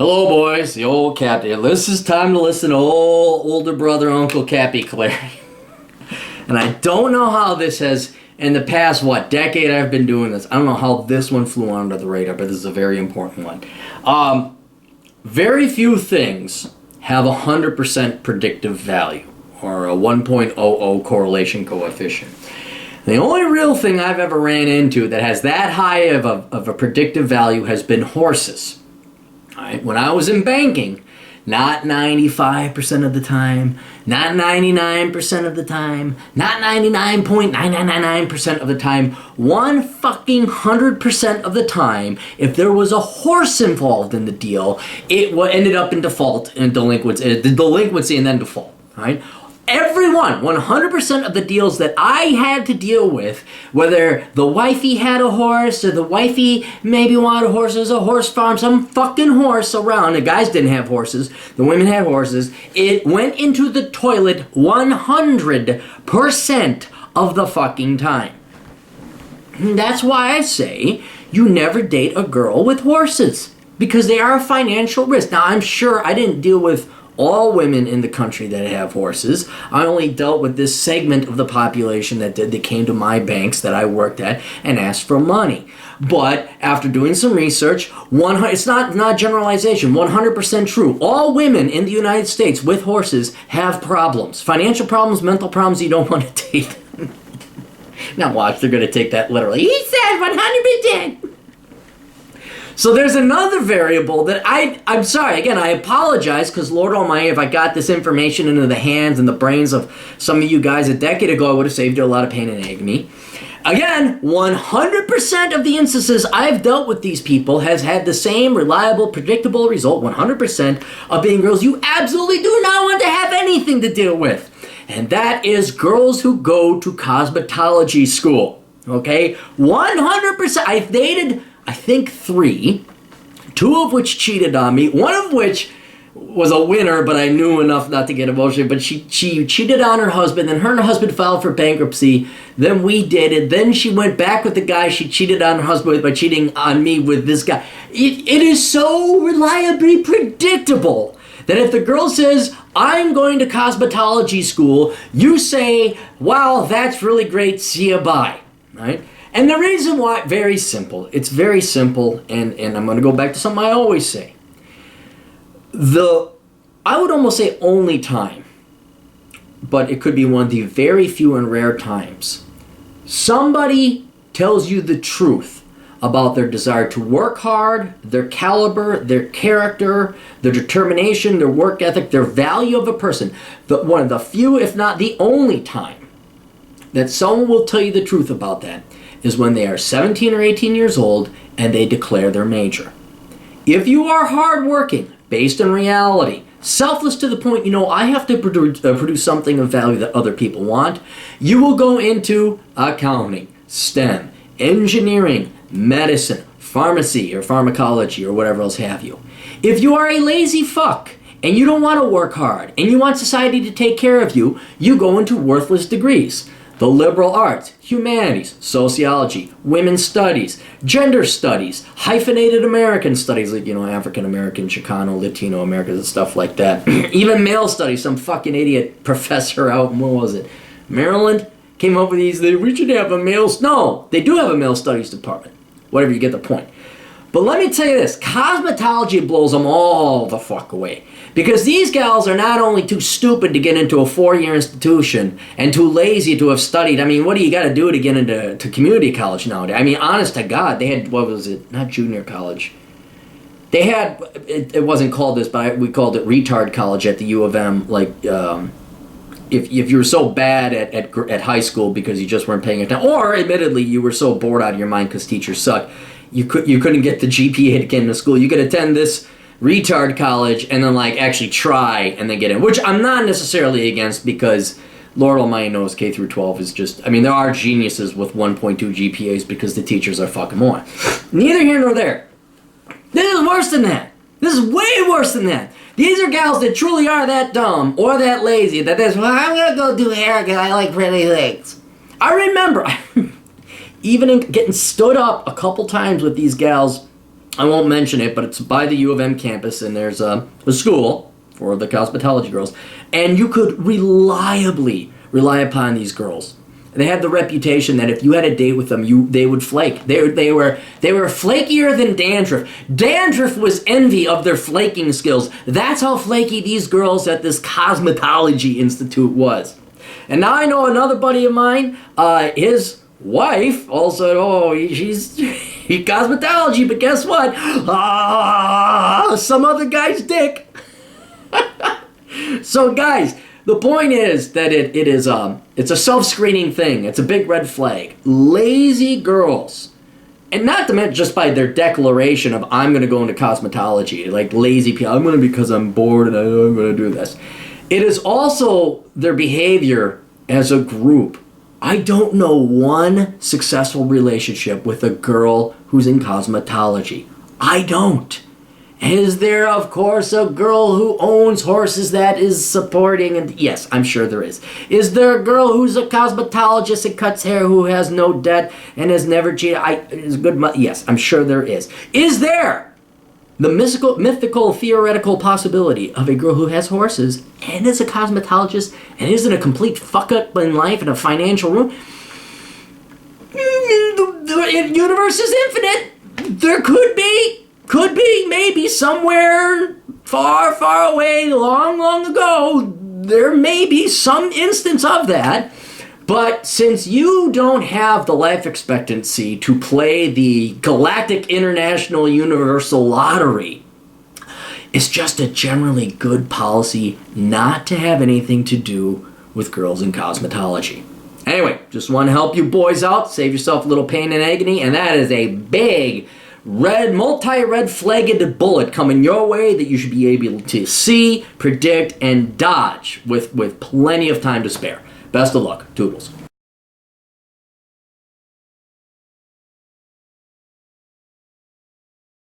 Hello, boys. The old Cappy. This is time to listen to old older brother, Uncle Cappy Clary. And I don't know how this has, in the past, decade I've been doing this. I don't know how this one flew under the radar, but this is a very important one. Very few things have 100% predictive value, or a 1.00 correlation coefficient. The only real thing I've ever ran into that has that high of a predictive value has been horses. Right? When I was in banking, not 95% of the time, not 99% of the time, not 99.9999% of the time, one fucking 100% of the time, if there was a horse involved in the deal, it ended up in default and delinquency and then default. Right? Everyone, 100% of the deals that I had to deal with, whether the wifey had a horse or the wifey maybe wanted a horse, there's a horse farm, some fucking horse around. The guys didn't have horses, the women had horses. It went into the toilet 100% of the fucking time. And that's why I say you never date a girl with horses, because they are a financial risk. Now, I'm sure I didn't deal with all women in the country that have horses. I only dealt with this segment of the population that came to my banks that I worked at and asked for money. But after doing some research, it's not generalization, 100% true. All women in the United States with horses have problems. Financial problems, mental problems. You don't want to date them. Now watch, they're going to take that literally. He said 100%. So there's another variable that I'm sorry, again, I apologize, because Lord Almighty, if I got this information into the hands and the brains of some of you guys a decade ago, I would have saved you a lot of pain and agony. Again, 100% of the instances I've dealt with these people has had the same reliable, predictable result, 100% of being girls you absolutely do not want to have anything to deal with. And that is girls who go to cosmetology school. Okay? 100%. I've dated, I think, 3, 2 of which cheated on me, one of which was a winner, but I knew enough not to get emotional. But she cheated on her husband, then her and her husband filed for bankruptcy, then we dated, then she went back with the guy she cheated on her husband with by cheating on me with this guy. It is so reliably predictable that if the girl says, I'm going to cosmetology school, you say, wow, that's really great, see ya, bye, right? And the reason why, very simple. It's very simple, and I'm going to go back to something I always say. I would almost say only time, but it could be one of the very few and rare times somebody tells you the truth about their desire to work hard, their caliber, their character, their determination, their work ethic, their value of a person. One of the few, if not the only time that someone will tell you the truth about that is when they are 17 or 18 years old and they declare their major. If you are hardworking, based in reality, selfless to the point, I have to produce something of value that other people want, you will go into accounting, STEM, engineering, medicine, pharmacy or pharmacology or whatever else have you. If you are a lazy fuck and you don't want to work hard and you want society to take care of you, you go into worthless degrees. The liberal arts, humanities, sociology, women's studies, gender studies, hyphenated American studies, like, African American, Chicano, Latino Americans and stuff like that. Even male studies, some fucking idiot professor out in, Maryland, came up with these, we should have a male, no, they do have a male studies department. Whatever, you get the point. But let me tell you this, cosmetology blows them all the fuck away. Because these gals are not only too stupid to get into a 4-year institution and too lazy to have studied. I mean, what do you got to do to get into community college nowadays? I mean, honest to God, they had, what was it? Not junior college. They had, it wasn't called this, but we called it retard college at the U of M. Like, if you were so bad at high school because you just weren't paying attention, or admittedly you were so bored out of your mind because teachers suck, you couldn't get the GPA to get into school. You could attend this retard college and then actually try and then get in, which I'm not necessarily against, because Lord Almighty knows K through 12 is just, there are geniuses with 1.2 GPAs because the teachers are fucking more. Neither here nor there. This is worse than that. This is way worse than that. These are gals that truly are that dumb or that lazy that I'm gonna go do hair because I like pretty things. I remember even getting stood up a couple times with these gals I won't mention it, but it's by the U of M campus, and there's a school for the cosmetology girls, and you could reliably rely upon these girls. They had the reputation that if you had a date with them, they would flake. They were flakier than dandruff. Dandruff was envy of their flaking skills. That's how flaky these girls at this cosmetology institute was. And now I know another buddy of mine, his wife also, she's cosmetology, but guess what? Some other guy's dick. So guys, the point is that it's a self-screening thing. It's a big red flag. Lazy girls, and not to mention just by their declaration of I'm going to go into cosmetology, like lazy people. I'm going to because I'm bored and I'm going to do this. It is also their behavior as a group. I don't know one successful relationship with a girl who's in cosmetology. I don't. Is there, of course, a girl who owns horses that is supporting? And yes, I'm sure there is. Is there a girl who's a cosmetologist and cuts hair who has no debt and has never cheated? Is good. Yes, I'm sure there is. Is there the mythical, theoretical possibility of a girl who has horses and is a cosmetologist and isn't a complete fuck up in life and a financial ruin? The universe is infinite. There could be. Could be, maybe, somewhere far, far away, long, long ago, there may be some instance of that. But since you don't have the life expectancy to play the Galactic International Universal Lottery, it's just a generally good policy not to have anything to do with girls in cosmetology. Anyway, just want to help you boys out, save yourself a little pain and agony, and that is a big multi-red flagged bullet coming your way that you should be able to see, predict, and dodge with plenty of time to spare. Best of luck. Toodles.